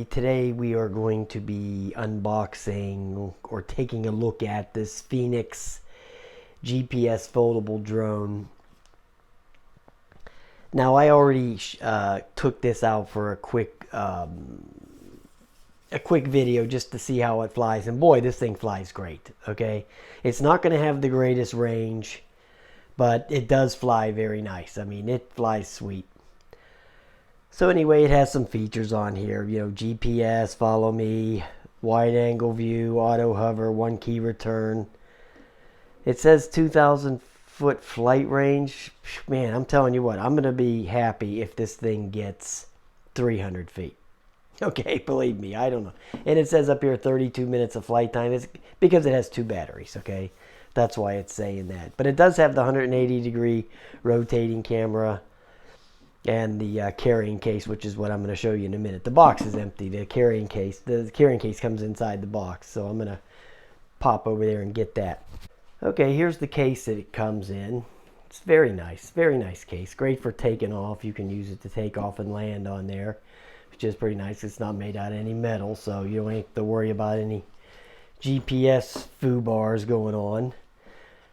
today we are going to be unboxing or taking a look at this Phoenix GPS foldable drone. Now I already took this out for a quick video just to see how it flies, and boy, this thing flies great. Okay, it's not going to have the greatest range, but it does fly very nice. I mean, it flies sweet. So anyway, it has some features on here, you know, GPS, follow me, wide angle view, auto hover, one key return. It says 2,000 foot flight range. Man, I'm telling you what, I'm going to be happy if this thing gets 300 feet. Okay, believe me, I don't know. And it says up here 32 minutes of flight time. It's because it has 2 batteries, okay? That's why it's saying that. But it does have the 180-degree rotating camera and the carrying case, which is what I'm going to show you in a minute. The box is empty. The carrying case comes inside the box, so I'm going to pop over there and get that. Okay, here's the case that it comes in. It's very nice case. Great for taking off. You can use it to take off and land on there, which is pretty nice. It's not made out of any metal, so you don't have to worry about any GPS foo bars going on.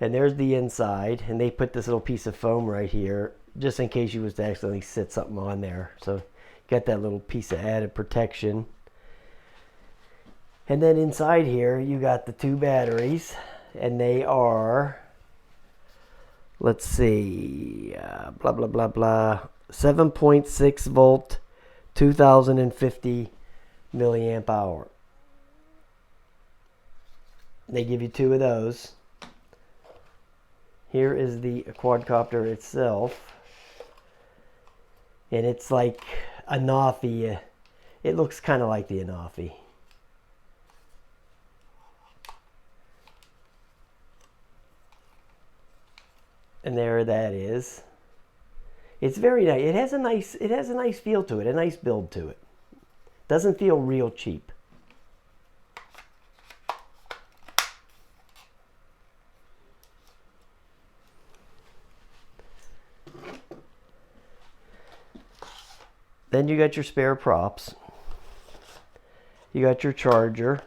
And there's the inside, and they put this little piece of foam right here just in case you was to accidentally sit something on there. So got that little piece of added protection. And then inside here you got the 2 batteries, and they are, let's see, blah blah blah blah, 7.6 volt, 2050 milliamp hour. They give you 2 of those. Here is the quadcopter itself, and it's like a Anafi. It looks kind of like the Anafi. And there that is. It's very nice. It has a nice feel to it, a nice build to it. Doesn't feel real cheap. Then you got your spare props. You got your charger,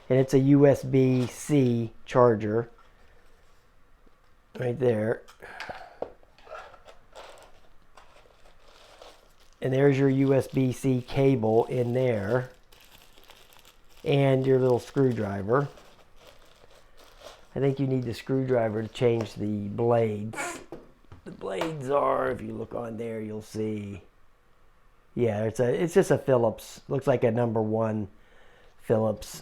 and it's a USB-C charger right there. And there's your USB-C cable in there, and your little screwdriver. I think you need the screwdriver to change the blades. The blades are, if you look on there, you'll see. Yeah, it's just a Phillips. Looks like a #1 Phillips.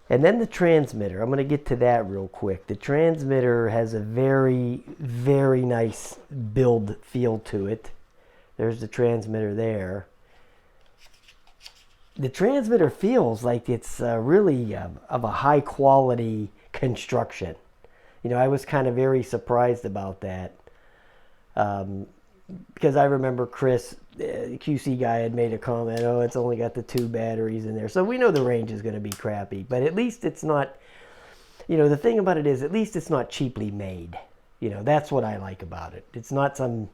And then the transmitter. I'm going to get to that real quick. The transmitter has a very, very nice build feel to it. There's the transmitter there. The transmitter feels like it's really of a high quality construction. You know, I was kind of very surprised about that. Because I remember Chris, the QC guy, had made a comment, oh, it's only got the 2 batteries in there. So we know the range is going to be crappy. But at least it's not, you know, the thing about it is at least it's not cheaply made. You know, that's what I like about it. It's not some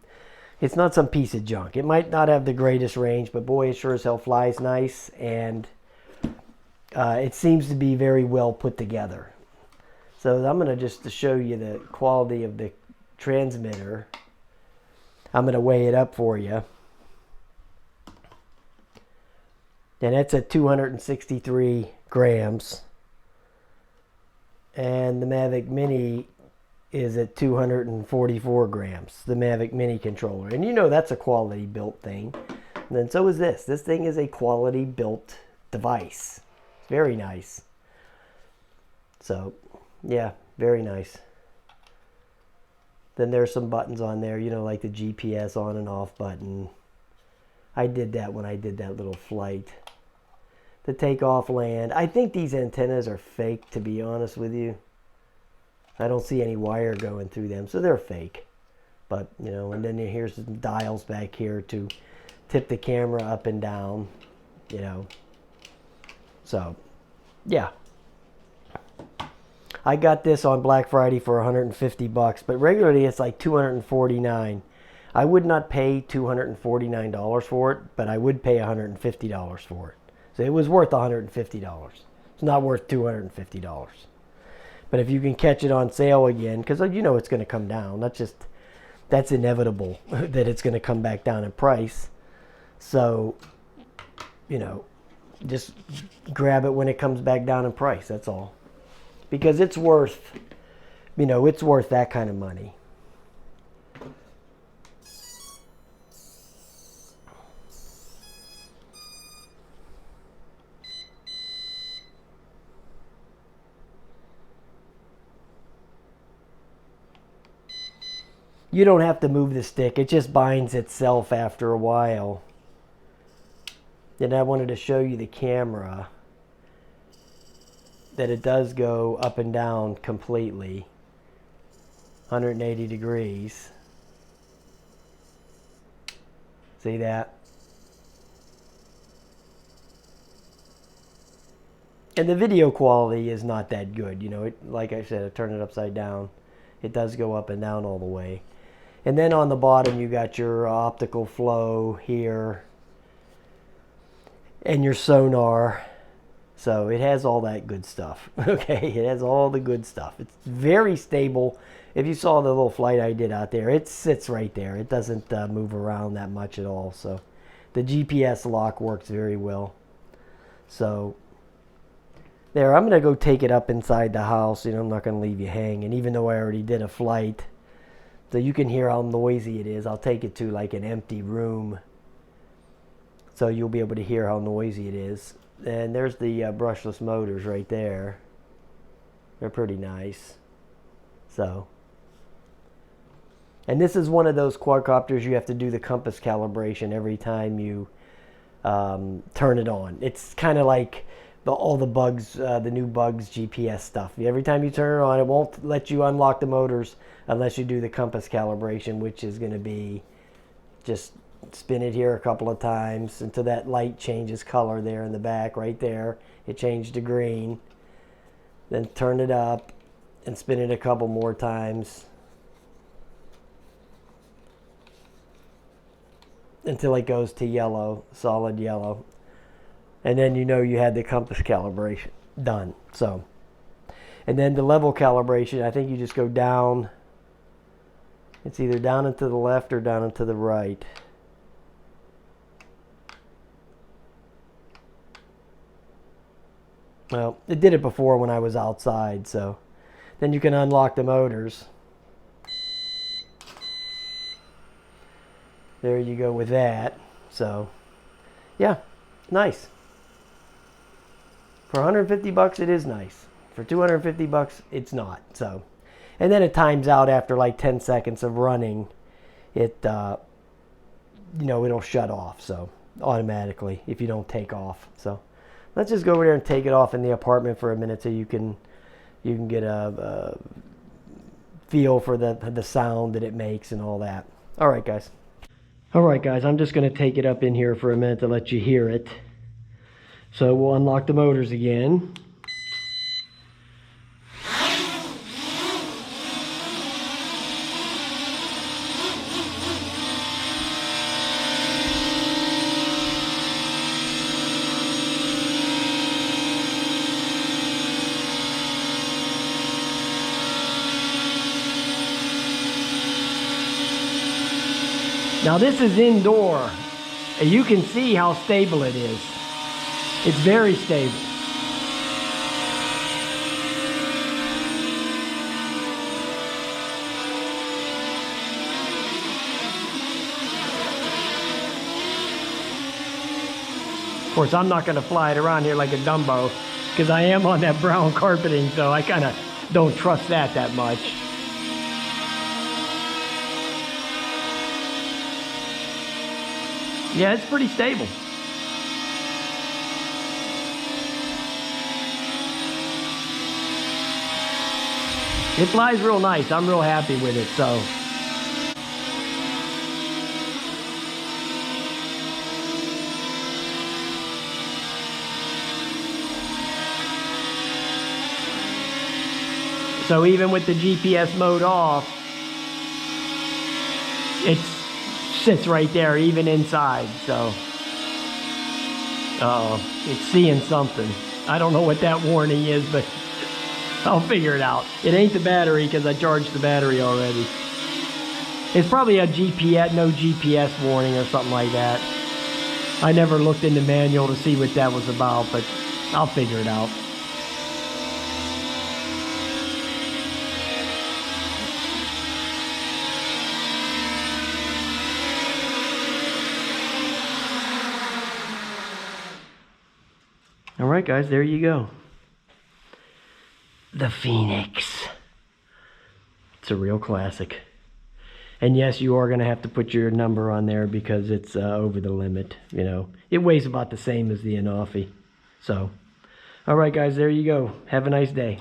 piece of junk. It might not have the greatest range, but boy, it sure as hell flies nice. And it seems to be very well put together. So I'm going to just to show you the quality of the transmitter. I'm going to weigh it up for you. And it's at 263 grams. And the Mavic Mini is at 244 grams. The Mavic Mini controller. And you know that's a quality built thing. And then so is this. This thing is a quality built device. Very nice. So, yeah, very nice. Then there's some buttons on there, you know, like the GPS on and off button. I did that when I did that little flight. The takeoff, land. I think these antennas are fake, to be honest with you. I don't see any wire going through them, so they're fake. But, you know, and then here's some dials back here to tip the camera up and down, you know. So, yeah. I got this on Black Friday for $150, but regularly it's like $249. I would not pay $249 for it, but I would pay $150 for it. So it was worth $150. It's not worth $250. But if you can catch it on sale again, because you know it's going to come down. That's inevitable that it's going to come back down in price. So, you know, just grab it when it comes back down in price. That's all. Because it's worth, you know, it's worth that kind of money. You don't have to move the stick. It just binds itself after a while. Then I wanted to show you the camera, that it does go up and down completely, 180 degrees. See that? And the video quality is not that good. You know, like I said, I turn it upside down. It does go up and down all the way. And then on the bottom you got your optical flow here and your sonar. So it has all that good stuff. Okay, it has all the good stuff. It's very stable. If you saw the little flight I did out there, it sits right there. It doesn't move around that much at all. So the GPS lock works very well. So there, I'm going to go take it up inside the house. You know, I'm not going to leave you hanging, even though I already did a flight. So you can hear how noisy it is. I'll take it to like an empty room, so you'll be able to hear how noisy it is. And there's the brushless motors right there. They're pretty nice. So, and this is one of those quadcopters you have to do the compass calibration every time you turn it on. It's kind of like all the bugs, the new bugs GPS stuff. Every time you turn it on, it won't let you unlock the motors unless you do the compass calibration, which is going to be just spin it here a couple of times until that light changes color there in the back right there. It changed to green. Then turn it up and spin it a couple more times until it goes to yellow, solid yellow. And then you know you had the compass calibration done. So, and then the level calibration, I think you just go down. It's either down and to the left or down and to the right. Well, it did it before when I was outside, so then you can unlock the motors. There you go with that. So, yeah, nice. For 150 bucks, it is nice. For 250 bucks, it's not. So, and then it times out after like 10 seconds of running. It, you know, it'll shut off. So automatically if you don't take off. So let's just go over there and take it off in the apartment for a minute so you can get a feel for the sound that it makes and all that. All right, guys. All right, guys. I'm just going to take it up in here for a minute to let you hear it. So we'll unlock the motors again. Now this is indoor, and you can see how stable it is. It's very stable. Of course, I'm not going to fly it around here like a Dumbo, because I am on that brown carpeting, so I kind of don't trust that much. Yeah, it's pretty stable. It flies real nice. I'm real happy with it, so. So even with the GPS mode off, it's sits right there, even inside. So, it's seeing something. I don't know what that warning is, but I'll figure it out. It ain't the battery because I charged the battery already. It's probably a GPS, no GPS warning or something like that. I never looked in the manual to see what that was about, but I'll figure it out. All right, guys, there you go. The Phoenix. It's a real classic. And yes, you are going to have to put your number on there because it's over the limit. You know, it weighs about the same as the Inofi. So, all right, guys, there you go. Have a nice day.